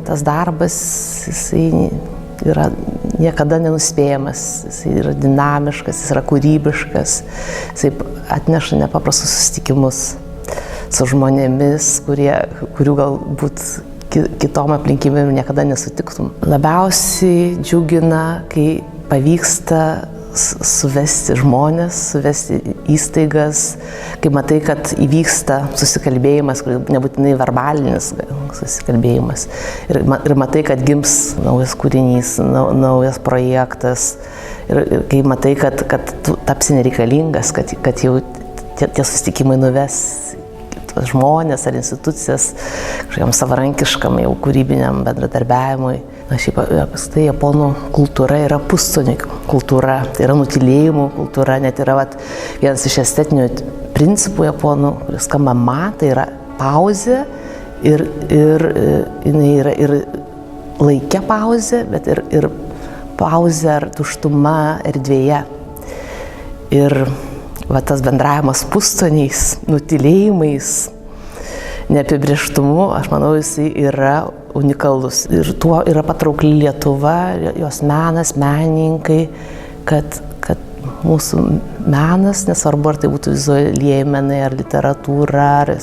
tas darbas, jisai yra niekada nenuspėjamas, jisai yra dinamiškas, jis yra kūrybiškas, jisai atneša nepaprastus susitikimus su žmonėmis, kurių galbūt kitom aplinkybėm niekada nesutiktum. Labiausiai džiugina, kai pavyksta suvesti žmonės, suvesti įstaigas, kai matai, kad įvyksta susikalbėjimas, nebūtinai verbalinis susikalbėjimas. Ir matai, kad gims naujas kūrinys, naujas projektas. Ir kai matai, kad tu tapsi nereikalingas, kad jau tie susitikimai nuves žmonės ar institucijas kažkokiam savarankiškam jau kūrybiniam bendradarbiavimui. Šiaip apskritai japonų kultūra yra pustonių kultūra, tai yra nutylėjimų kultūra, net yra vienas iš estetinių principų japonų, kuris skamba ma, tai yra pauzė ir jinai yra ir laike pauzė, bet ir pauzė ar tuštuma erdvėje. Ir tas bendravimas pustoniais, nutylėjimais, neapibrėžtumu, aš manau, jisai yra unikalus. Ir tuo yra patraukli Lietuva, jos menas, menininkai, kad mūsų menas, nesvarbu ar tai būtų vizualieji menai, ar literatūra, ar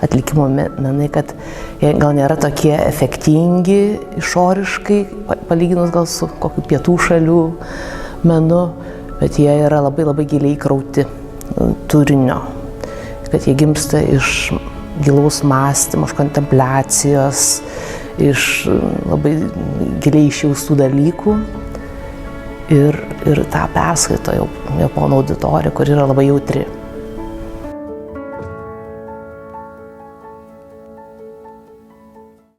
atlikimo menai, kad jie gal nėra tokie efektingi išoriškai, palyginus gal su kokiu pietų šalių menu, bet jie yra labai labai giliai įkrauti turinio, kad jie gimsta iš gilaus mąstymo, iš kontempliacijos, iš labai giliai išjaustų dalykų ir tą perskaito japonų auditorija, kuri yra labai jautri.